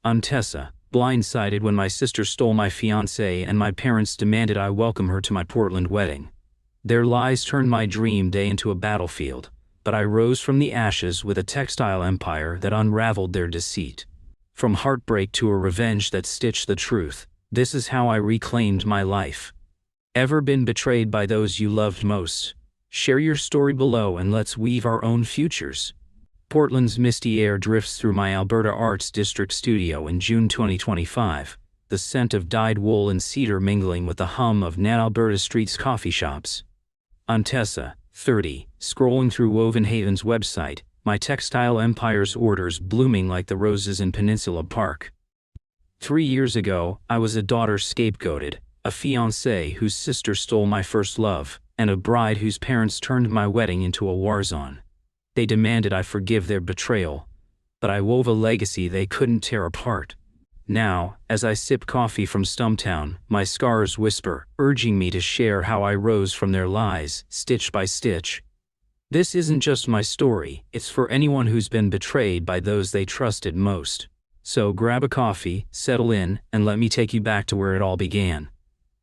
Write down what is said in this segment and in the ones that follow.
I'm Tessa, blindsided when my sister stole my fiancé and my parents demanded I welcome her to my Portland wedding. Their lies turned my dream day into a battlefield, but I rose from the ashes with a textile empire that unraveled their deceit. From heartbreak to a revenge that stitched the truth, this is how I reclaimed my life. Ever been betrayed by those you loved most? Share your story below and let's weave our own futures. Portland's misty air drifts through my Alberta Arts District studio in June 2025, the scent of dyed wool and cedar mingling with the hum of Nat Alberta Street's coffee shops. I'm Tessa, 30, scrolling through Wovenhaven's website, my textile empire's orders blooming like the roses in Peninsula Park. 3 years ago, I was a daughter scapegoated, a fiancé whose sister stole my first love, and a bride whose parents turned my wedding into a war zone. They demanded I forgive their betrayal, but I wove a legacy they couldn't tear apart. Now, as I sip coffee from Stumptown, my scars whisper, urging me to share how I rose from their lies, stitch by stitch. This isn't just my story, it's for anyone who's been betrayed by those they trusted most. So grab a coffee, settle in, and let me take you back to where it all began.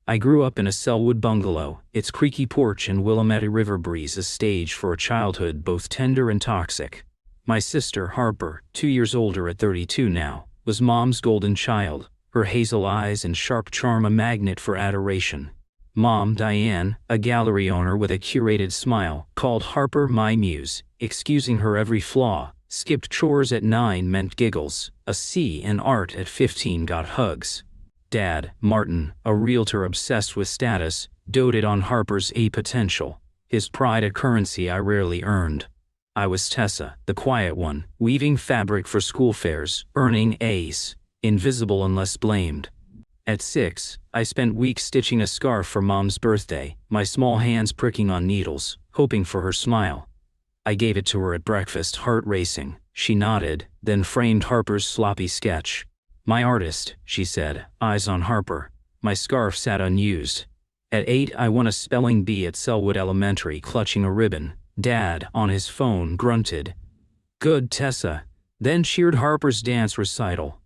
I grew up in a Selwood bungalow, its creaky porch and Willamette River breeze a stage for a childhood both tender and toxic. My sister, Harper, 2 years older at 32 now, was Mom's golden child, her hazel eyes and sharp charm a magnet for adoration. Mom, Diane, a gallery owner with a curated smile, called Harper my muse, excusing her every flaw. Skipped chores at 9 meant giggles, a C in art at 15 got hugs. Dad, Martin, a realtor obsessed with status, doted on Harper's A potential, his pride a currency I rarely earned. I was Tessa, the quiet one, weaving fabric for school fairs, earning A's, invisible unless blamed. At 6, I spent weeks stitching a scarf for Mom's birthday, my small hands pricking on needles, hoping for her smile. I gave it to her at breakfast, heart racing. She nodded, then framed Harper's sloppy sketch. My artist, she said, eyes on Harper. My scarf sat unused. At 8, I won a spelling bee at Selwood Elementary, clutching a ribbon. Dad, on his phone, grunted, "Good, Tessa," then cheered Harper's dance recital.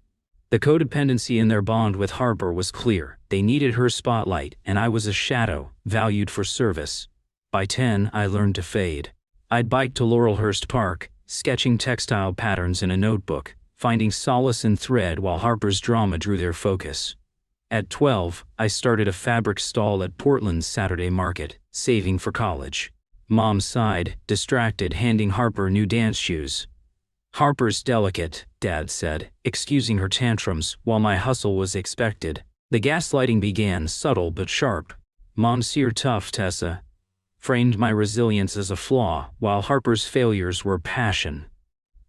The codependency in their bond with Harper was clear. They needed her spotlight, and I was a shadow, valued for service. By 10, I learned to fade. I'd bike to Laurelhurst Park, sketching textile patterns in a notebook, finding solace in thread while Harper's drama drew their focus. At 12, I started a fabric stall at Portland's Saturday market, saving for college. Mom sighed, distracted, handing Harper new dance shoes. "Harper's delicate," Dad said, excusing her tantrums while my hustle was expected. The gaslighting began, subtle but sharp. "Mom's you're tough, Tessa," framed my resilience as a flaw, while Harper's failures were passion.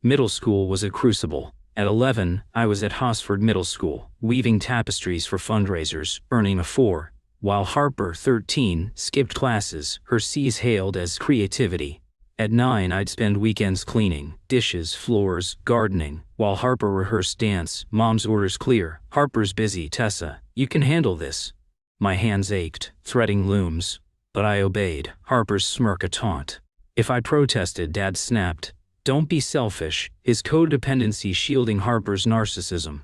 Middle school was a crucible. At 11, I was at Hosford Middle School, weaving tapestries for fundraisers, earning a 4, while Harper, 13, skipped classes, her C's hailed as creativity. At 9, I'd spend weekends cleaning, dishes, floors, gardening, while Harper rehearsed dance. Mom's orders clear. "Harper's busy, Tessa. You can handle this." My hands ached, threading looms, but I obeyed, Harper's smirk a taunt. If I protested, Dad snapped, "Don't be selfish," his codependency shielding Harper's narcissism.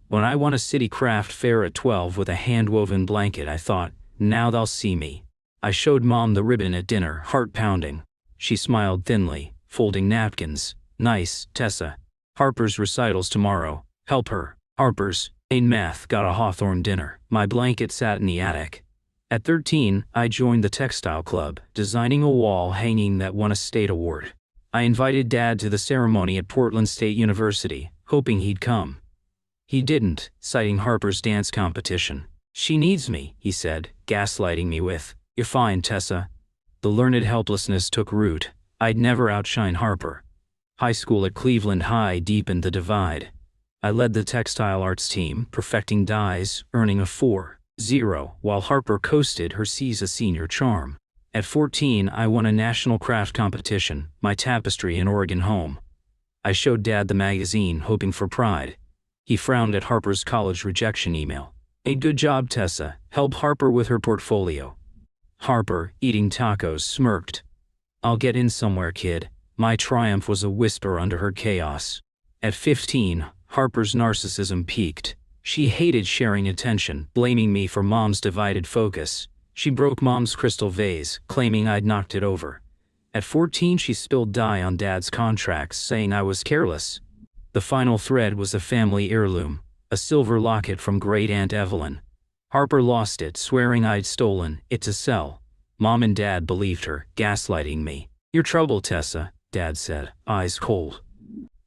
When I won a city craft fair at 12 with a hand-woven blanket, I thought, now they'll see me. I showed Mom the ribbon at dinner, heart pounding. She smiled thinly, folding napkins. "Nice, Tessa. Harper's recital's tomorrow. Help her." Harper's, in math, got a Hawthorne dinner. My blanket sat in the attic. At 13, I joined the textile club, designing a wall hanging that won a state award. I invited Dad to the ceremony at Portland State University, hoping he'd come. He didn't, citing Harper's dance competition. "She needs me," he said, gaslighting me with, "You're fine, Tessa." The learned helplessness took root. I'd never outshine Harper. High school at Cleveland High deepened the divide. I led the textile arts team, perfecting dyes, earning a 4.0, while Harper coasted her C's a senior charm. At 14, I won a national craft competition, my tapestry in Oregon home. I showed Dad the magazine, hoping for pride. He frowned at Harper's college rejection email. "A good job, Tessa. Help Harper with her portfolio." Harper, eating tacos, smirked. "I'll get in somewhere, kid." My triumph was a whisper under her chaos. At 15, Harper's narcissism peaked. She hated sharing attention, blaming me for Mom's divided focus. She broke Mom's crystal vase, claiming I'd knocked it over. At 14, she spilled dye on Dad's contracts, saying I was careless. The final thread was a family heirloom, a silver locket from Great Aunt Evelyn. Harper lost it, swearing I'd stolen it to sell. Mom and Dad believed her, gaslighting me. "You're trouble, Tessa," Dad said, eyes cold.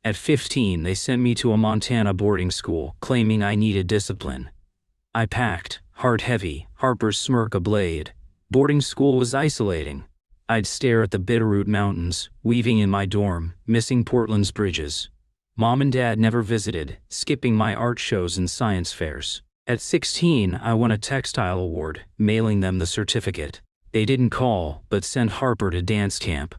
At 15, they sent me to a Montana boarding school, claiming I needed discipline. I packed, heart heavy, Harper's smirk ablaze. Boarding school was isolating. I'd stare at the Bitterroot Mountains, weaving in my dorm, missing Portland's bridges. Mom and Dad never visited, skipping my art shows and science fairs. At 16, I won a textile award, mailing them the certificate. They didn't call, but sent Harper to dance camp.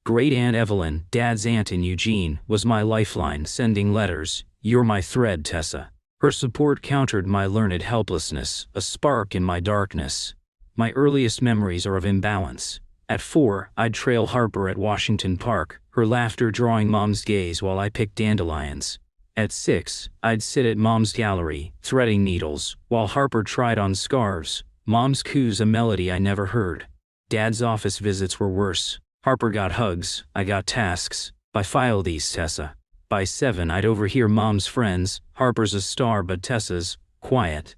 Great Aunt Evelyn, Dad's aunt in Eugene, was my lifeline, sending letters. "You're my thread, Tessa." Her support countered my learned helplessness, a spark in my darkness. My earliest memories are of imbalance. At 4, I'd trail Harper at Washington Park, her laughter drawing Mom's gaze while I picked dandelions. At 6, I'd sit at Mom's gallery, threading needles, while Harper tried on scarves. Mom's coo's a melody I never heard. Dad's office visits were worse. Harper got hugs, I got tasks. File these, Tessa. By 7, I'd overhear Mom's friends. Harper's a star but Tessa's quiet.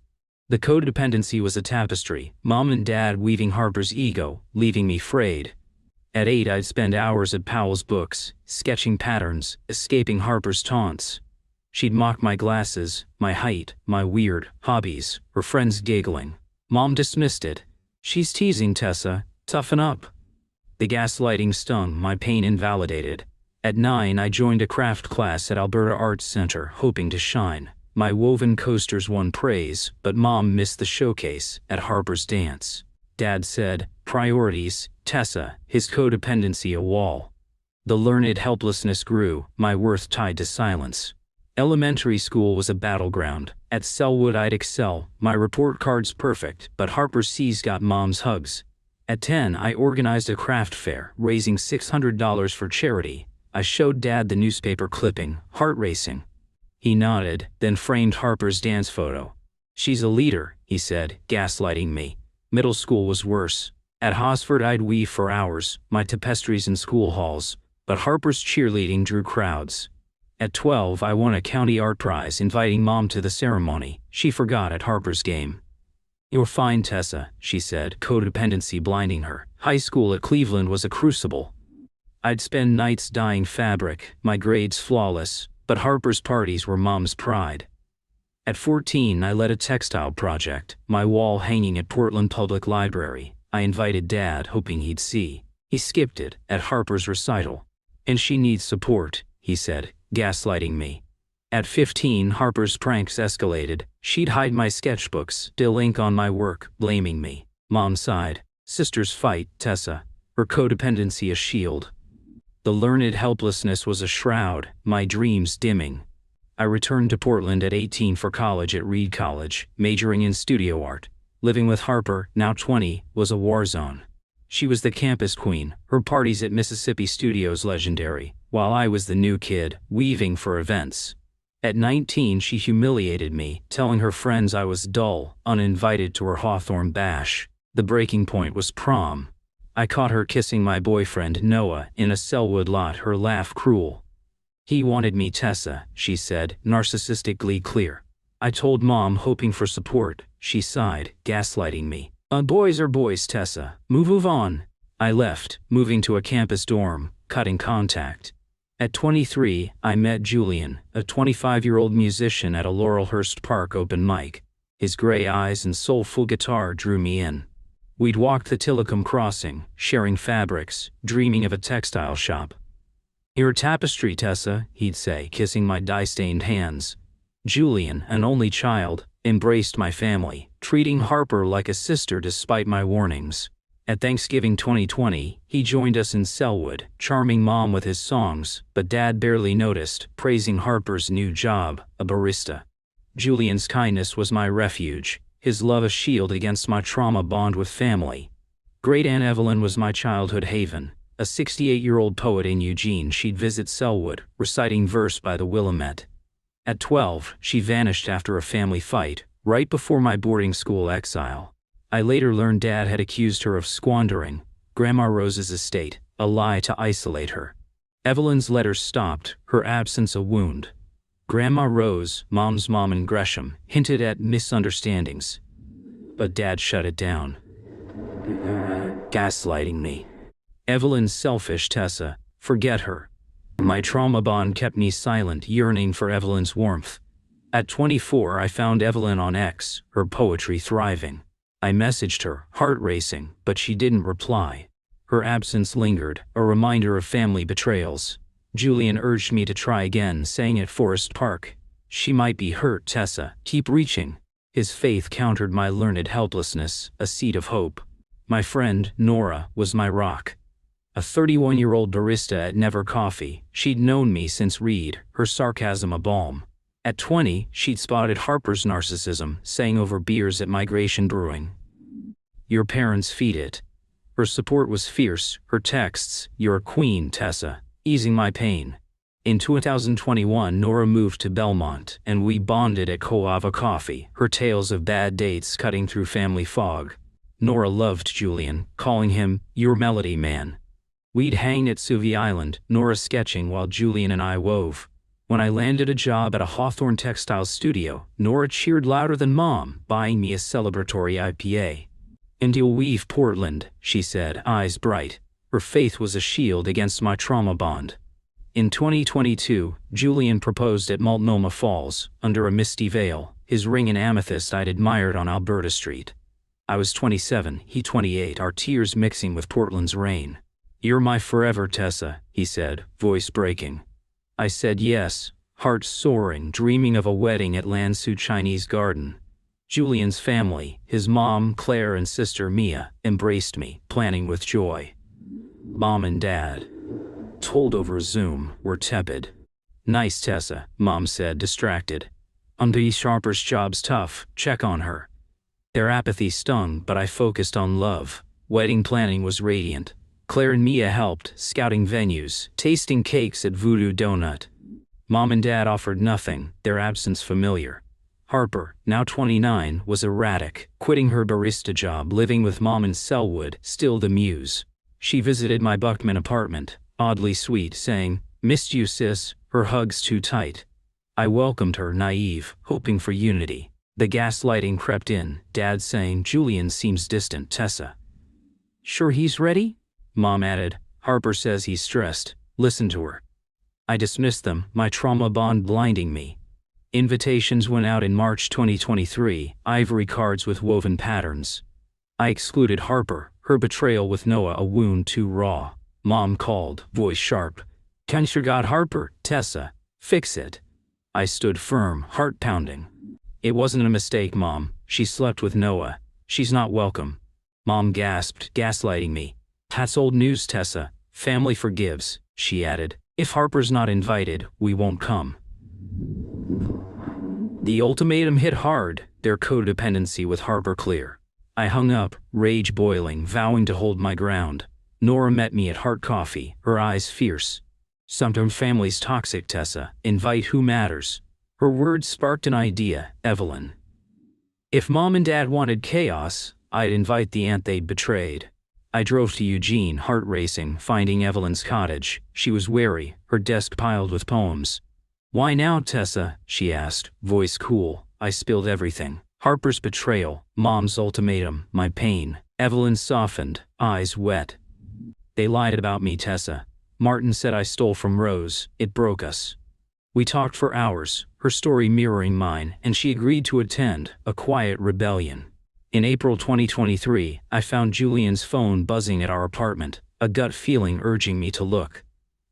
The codependency was a tapestry, Mom and Dad weaving Harper's ego, leaving me frayed. At 8, I'd spend hours at Powell's books, sketching patterns, escaping Harper's taunts. She'd mock my glasses, my height, my weird hobbies, her friends giggling. Mom dismissed it. "She's teasing, Tessa, toughen up." The gaslighting stung, my pain invalidated. At 9, I joined a craft class at Alberta Arts Center, hoping to shine. My woven coasters won praise, but Mom missed the showcase at Harper's dance. Dad said, "Priorities, Tessa," his codependency a wall. The learned helplessness grew, my worth tied to silence. Elementary school was a battleground. At Selwood I'd excel, my report cards perfect, but Harper's C's got Mom's hugs. At 10, I organized a craft fair, raising $600 for charity. I showed Dad the newspaper clipping, heart racing. He nodded, then framed Harper's dance photo. "She's a leader," he said, gaslighting me. Middle school was worse. At Hosford I'd weave for hours, my tapestries in school halls, but Harper's cheerleading drew crowds. At 12, I won a county art prize, inviting Mom to the ceremony. She forgot at Harper's game. "You're fine, Tessa," she said, codependency blinding her. High school at Cleveland was a crucible. I'd spend nights dyeing fabric, my grades flawless, but Harper's parties were Mom's pride. At 14, I led a textile project, my wall hanging at Portland Public Library. I invited Dad, hoping he'd see. He skipped it at Harper's recital. "And she needs support," he said, gaslighting me. At 15, Harper's pranks escalated. She'd hide my sketchbooks, still ink on my work, blaming me. Mom sighed. "Sisters fight, Tessa." Her codependency a shield. The learned helplessness was a shroud, my dreams dimming. I returned to Portland at 18 for college at Reed College, majoring in studio art. Living with Harper, now 20, was a war zone. She was the campus queen, her parties at Mississippi Studios legendary, while I was the new kid, weaving for events. At 19, she humiliated me, telling her friends I was dull, uninvited to her Hawthorne bash. The breaking point was prom. I caught her kissing my boyfriend, Noah, in a Selwood lot, her laugh cruel. "He wanted me, Tessa," she said, narcissistically clear. I told Mom, hoping for support. She sighed, gaslighting me. Boys are boys, Tessa. Move on." I left, moving to a campus dorm, cutting contact. At 23, I met Julian, a 25-year-old musician at a Laurelhurst Park open mic. His gray eyes and soulful guitar drew me in. We'd walked the Tillicum Crossing, sharing fabrics, dreaming of a textile shop. "You're a tapestry, Tessa," he'd say, kissing my dye-stained hands. Julian, an only child, embraced my family, treating Harper like a sister despite my warnings. At Thanksgiving 2020, he joined us in Selwood, charming Mom with his songs, but Dad barely noticed, praising Harper's new job, a barista. Julian's kindness was my refuge, his love a shield against my trauma bond with family. Great Aunt Evelyn was my childhood haven, a 68-year-old poet in Eugene. She'd visit Selwood, reciting verse by the Willamette. At 12, she vanished after a family fight, right before my boarding school exile. I later learned Dad had accused her of squandering Grandma Rose's estate, a lie to isolate her. Evelyn's letters stopped, her absence a wound. Grandma Rose, Mom's mom in Gresham, hinted at misunderstandings. But Dad shut it down. Gaslighting me. Evelyn's selfish, Tessa. Forget her. My trauma bond kept me silent, yearning for Evelyn's warmth. At 24, I found Evelyn on X, her poetry thriving. I messaged her, heart racing, but she didn't reply. Her absence lingered, a reminder of family betrayals. Julian urged me to try again, saying at Forest Park, "She might be hurt, Tessa. Keep reaching." His faith countered my learned helplessness, a seed of hope. My friend, Nora, was my rock. A 31-year-old barista at Never Coffee, she'd known me since Reed, her sarcasm a balm. At 20, she'd spotted Harper's narcissism, saying over beers at Migration Brewing, "Your parents feed it." Her support was fierce, her texts, "You're a queen, Tessa," easing my pain. In 2021, Nora moved to Belmont, and we bonded at Coava Coffee, her tales of bad dates cutting through family fog. Nora loved Julian, calling him, "Your melody man." We'd hang at Suvi Island, Nora sketching while Julian and I wove. When I landed a job at a Hawthorne textile studio, Nora cheered louder than Mom, buying me a celebratory IPA. "And you'll weave Portland," she said, eyes bright. Her faith was a shield against my trauma bond. In 2022, Julian proposed at Multnomah Falls, under a misty veil, his ring in amethyst I'd admired on Alberta Street. I was 27, he 28, our tears mixing with Portland's rain. "You're my forever, Tessa," he said, voice breaking. I said yes, heart soaring, dreaming of a wedding at Lansu Chinese Garden. Julian's family, his mom, Claire, and sister Mia, embraced me, planning with joy. Mom and Dad, told over Zoom, were tepid. "Nice, Tessa," Mom said, distracted. Sharper's job's tough, check on her." Their apathy stung, but I focused on love. Wedding planning was radiant. Claire and Mia helped, scouting venues, tasting cakes at Voodoo Donut. Mom and Dad offered nothing, their absence familiar. Harper, now 29, was erratic, quitting her barista job, living with Mom in Selwood, still the muse. She visited my Buckman apartment, oddly sweet, saying, "Missed you, sis," her hugs too tight. I welcomed her, naive, hoping for unity. The gaslighting crept in, Dad saying, "Julian seems distant, Tessa." "Sure he's ready?" Mom added, "Harper says he's stressed. Listen to her." I dismissed them, my trauma bond blinding me. Invitations went out in March 2023, ivory cards with woven patterns. I excluded Harper, her betrayal with Noah a wound too raw. Mom called, voice sharp. "Can't you got Harper, Tessa? Fix it." I stood firm, heart pounding. "It wasn't a mistake, Mom. She slept with Noah. She's not welcome." Mom gasped, gaslighting me. "That's old news, Tessa. Family forgives," she added. "If Harper's not invited, we won't come." The ultimatum hit hard, their codependency with Harper clear. I hung up, rage boiling, vowing to hold my ground. Nora met me at Heart Coffee, her eyes fierce. "Sometimes family's toxic, Tessa. Invite who matters." Her words sparked an idea, Evelyn. If Mom and Dad wanted chaos, I'd invite the aunt they'd betrayed. I drove to Eugene, heart racing, finding Evelyn's cottage. She was wary, her desk piled with poems. "Why now, Tessa?" she asked, voice cool. I spilled everything. Harper's betrayal, Mom's ultimatum, my pain. Evelyn softened, eyes wet. "They lied about me, Tessa. Martin said I stole from Rose. It broke us." We talked for hours, her story mirroring mine, and she agreed to attend, a quiet rebellion. In April 2023, I found Julian's phone buzzing at our apartment, a gut feeling urging me to look.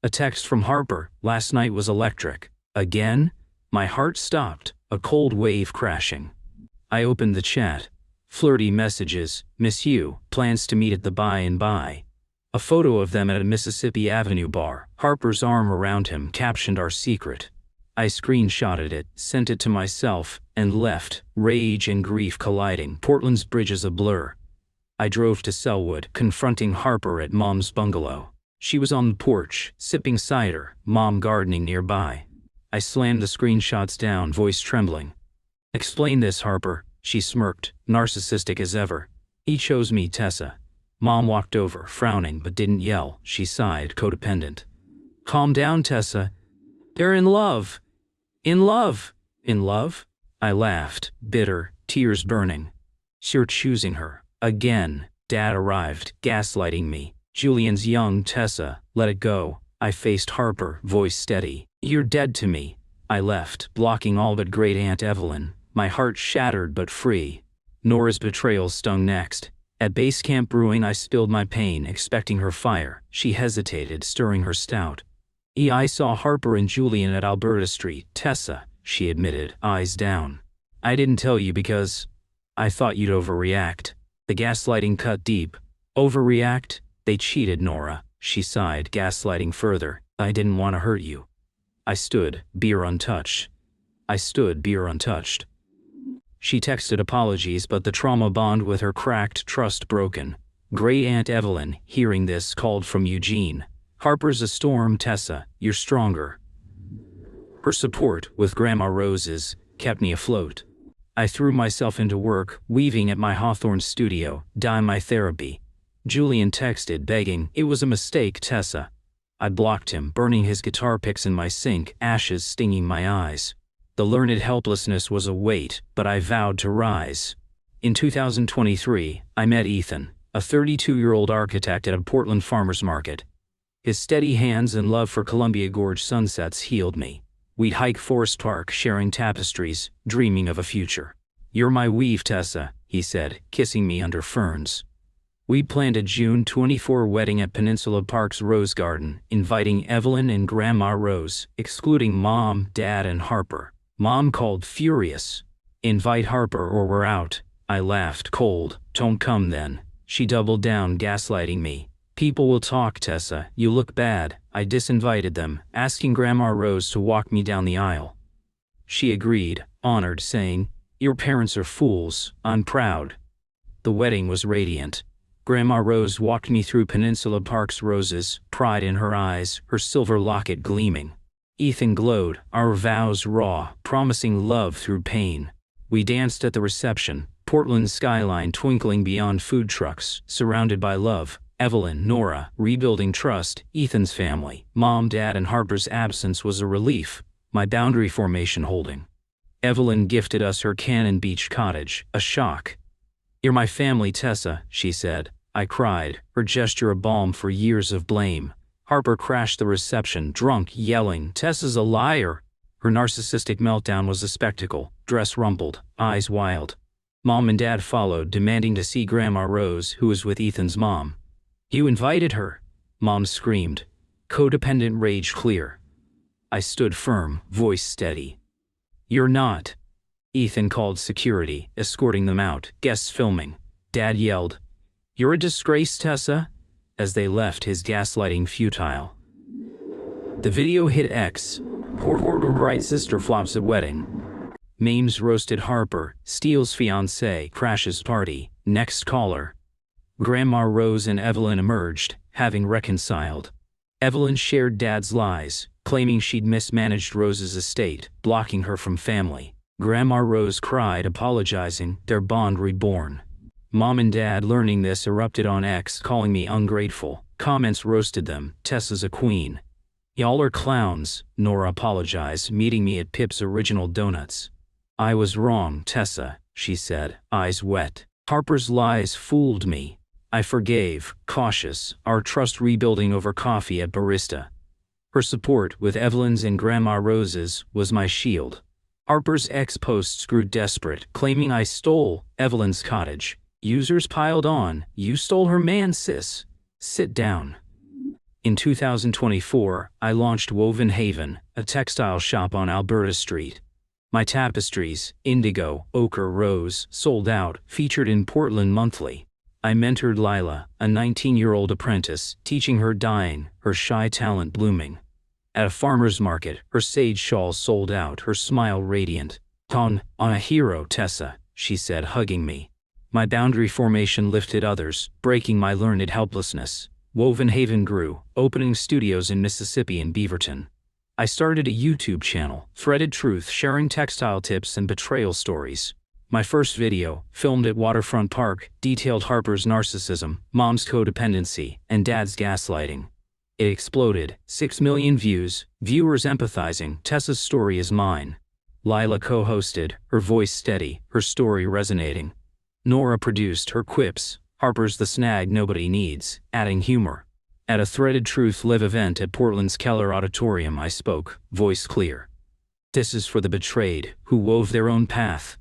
A text from Harper, "Last night was electric." Again? My heart stopped, a cold wave crashing. I opened the chat. Flirty messages, "Miss you," plans to meet at the by and by. A photo of them at a Mississippi Avenue bar, Harper's arm around him, captioned our secret. I screenshotted it, sent it to myself, and left, rage and grief colliding, Portland's bridges a blur. I drove to Selwood, confronting Harper at Mom's bungalow. She was on the porch, sipping cider, Mom gardening nearby. I slammed the screenshots down, voice trembling. Explain this, Harper, she smirked, narcissistic as ever. He chose me, Tessa. Mom walked over, frowning but didn't yell. She sighed, codependent. Calm down, Tessa. They're in love. In love. In love? I laughed, bitter, tears burning. You're choosing her. Again. Dad arrived, gaslighting me. Julian's young, Tessa. Let it go. I faced Harper, voice steady. You're dead to me. I left, blocking all but great Aunt Evelyn. My heart shattered but free. Nora's betrayal stung next. At base camp brewing, I spilled my pain, expecting her fire. She hesitated, stirring her stout. I saw Harper and Julian at Alberta Street. Tessa, she admitted, eyes down. I didn't tell you because I thought you'd overreact. The gaslighting cut deep. Overreact? They cheated, Nora. She sighed, gaslighting further. I didn't want to hurt you. I stood, beer untouched. She texted apologies, but the trauma bond with her cracked, trust broken. Great Aunt Evelyn, hearing this, called from Eugene. Harper's a storm, Tessa. You're stronger. Her support, with Grandma Rose's, kept me afloat. I threw myself into work, weaving at my Hawthorne studio, dyeing my therapy. Julian texted, begging. It was a mistake, Tessa. I blocked him, burning his guitar picks in my sink, ashes stinging my eyes. The learned helplessness was a weight, but I vowed to rise. In 2023, I met Ethan, a 32-year-old architect at a Portland farmer's market. His steady hands and love for Columbia Gorge sunsets healed me. We'd hike Forest Park, sharing tapestries, dreaming of a future. You're my weave, Tessa, he said, kissing me under ferns. We planned a June 24 wedding at Peninsula Park's Rose Garden, inviting Evelyn and Grandma Rose, excluding Mom, Dad, and Harper. Mom called furious. Invite Harper or we're out. I laughed, cold. Don't come then. She doubled down, gaslighting me. People will talk, Tessa. You look bad. I disinvited them, asking Grandma Rose to walk me down the aisle. She agreed, honored, saying, Your parents are fools. I'm proud. The wedding was radiant. Grandma Rose walked me through Peninsula Park's roses, pride in her eyes, her silver locket gleaming. Ethan glowed, our vows raw, promising love through pain. We danced at the reception, Portland's skyline twinkling beyond food trucks, surrounded by love. Evelyn, Nora, rebuilding trust, Ethan's family, Mom, Dad, and Harper's absence was a relief, my boundary formation holding. Evelyn gifted us her Cannon Beach cottage, a shock. You're my family, Tessa, she said. I cried, her gesture a balm for years of blame. Harper crashed the reception, drunk, yelling, Tessa's a liar. Her narcissistic meltdown was a spectacle, dress rumpled, eyes wild. Mom and Dad followed, demanding to see Grandma Rose, who was with Ethan's mom. You invited her, Mom screamed. Codependent rage clear. I stood firm, voice steady. You're not. Ethan called security, escorting them out, guests filming. Dad yelled, You're a disgrace, Tessa, as they left, his gaslighting futile. The video hit X. Poor bright sister flops at wedding. Memes roasted Harper, steals fiancé, crashes party, next caller. Grandma Rose and Evelyn emerged, having reconciled. Evelyn shared Dad's lies, claiming she'd mismanaged Rose's estate, blocking her from family. Grandma Rose cried, apologizing, their bond reborn. Mom and Dad, learning this, erupted on X, calling me ungrateful. Comments roasted them. Tessa's a queen. Y'all are clowns, Nora apologized, meeting me at Pip's Original Donuts. I was wrong, Tessa, she said, eyes wet. Harper's lies fooled me. I forgave, cautious, our trust rebuilding over coffee at Barista. Her support, with Evelyn's and Grandma Rose's, was my shield. Harper's X posts grew desperate, claiming I stole Evelyn's cottage. Users piled on, you stole her man, sis. Sit down. In 2024, I launched Woven Haven, a textile shop on Alberta Street. My tapestries, indigo, ochre, rose, sold out, featured in Portland Monthly. I mentored Lila, a 19-year-old apprentice, teaching her dyeing, her shy talent blooming. At a farmer's market, her sage shawl sold out, her smile radiant. On a hero, Tessa, she said, hugging me. My boundary formation lifted others, breaking my learned helplessness. Woven Haven grew, opening studios in Mississippi and Beaverton. I started a YouTube channel, Threaded Truth, sharing textile tips and betrayal stories. My first video, filmed at Waterfront Park, detailed Harper's narcissism, mom's codependency, and dad's gaslighting. It exploded, 6 million views, viewers empathizing, Tessa's story is mine. Lila co-hosted, her voice steady, her story resonating. Nora produced, her quips, Harper's the snag nobody needs, adding humor. At a Threaded Truth live event at Portland's Keller Auditorium I spoke, voice clear. This is for the betrayed, who wove their own path.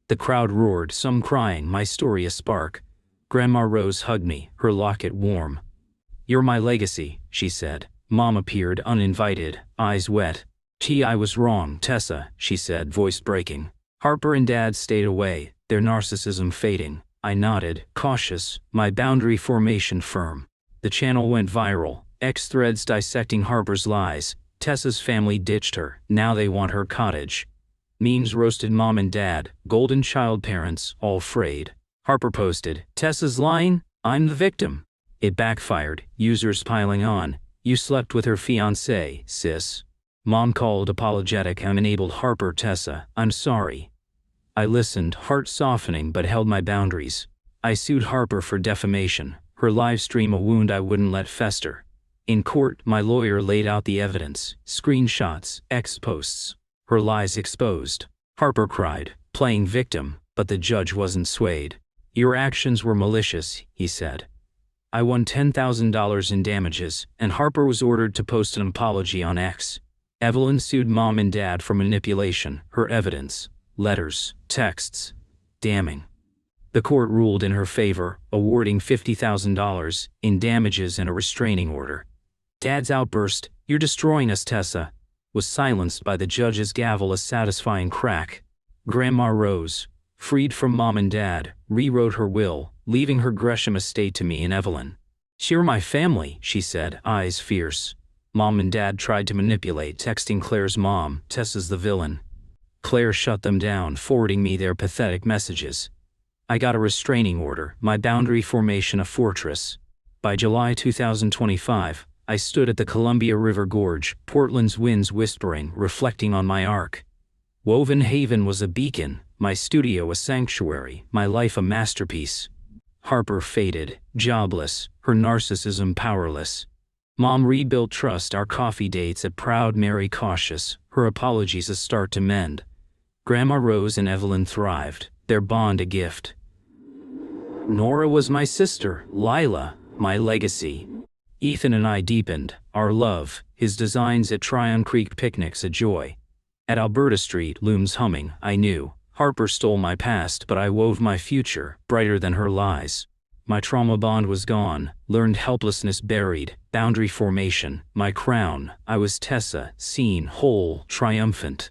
The crowd roared, some crying, my story a spark. Grandma Rose hugged me, her locket warm. You're my legacy, she said. Mom appeared uninvited, eyes wet. I was wrong, Tessa, she said, voice breaking. Harper and Dad stayed away, their narcissism fading. I nodded, cautious, my boundary formation firm. The channel went viral, X threads dissecting Harper's lies. Tessa's family ditched her, now they want her cottage. Memes roasted Mom and Dad, golden child parents, all frayed. Harper posted, Tessa's lying, I'm the victim. It backfired, users piling on. You slept with her fiancé, sis. Mom called apologetic, I'm enabled Harper. Tessa, I'm sorry. I listened, heart softening, but held my boundaries. I sued Harper for defamation, her live stream a wound I wouldn't let fester. In court, my lawyer laid out the evidence, screenshots, X posts. Her lies exposed. Harper cried, playing victim, but the judge wasn't swayed. Your actions were malicious, he said. I won $10,000 in damages, and Harper was ordered to post an apology on X. Evelyn sued Mom and Dad for manipulation, her evidence, letters, texts, damning. The court ruled in her favor, awarding $50,000 in damages and a restraining order. Dad's outburst, you're destroying us, Tessa, was silenced by the judge's gavel, a satisfying crack. Grandma Rose, freed from Mom and Dad, rewrote her will, leaving her Gresham estate to me and Evelyn. You're my family, she said, eyes fierce. Mom and Dad tried to manipulate, texting Claire's mom, Tessa's the villain. Claire shut them down, forwarding me their pathetic messages. I got a restraining order, my boundary formation a fortress. By July 2025, I stood at the Columbia River Gorge, Portland's winds whispering, reflecting on my arc. Woven Haven was a beacon, my studio a sanctuary, my life a masterpiece. Harper faded, jobless, her narcissism powerless. Mom rebuilt trust, our coffee dates at Proud Mary cautious, her apologies a start to mend. Grandma Rose and Evelyn thrived, their bond a gift. Nora was my sister, Lila, my legacy. Ethan and I deepened our love, his designs at Tryon Creek picnics a joy. At Alberta Street, looms humming, I knew. Harper stole my past, but I wove my future, brighter than her lies. My trauma bond was gone, learned helplessness buried, boundary formation, my crown. I was Tessa, seen, whole, triumphant.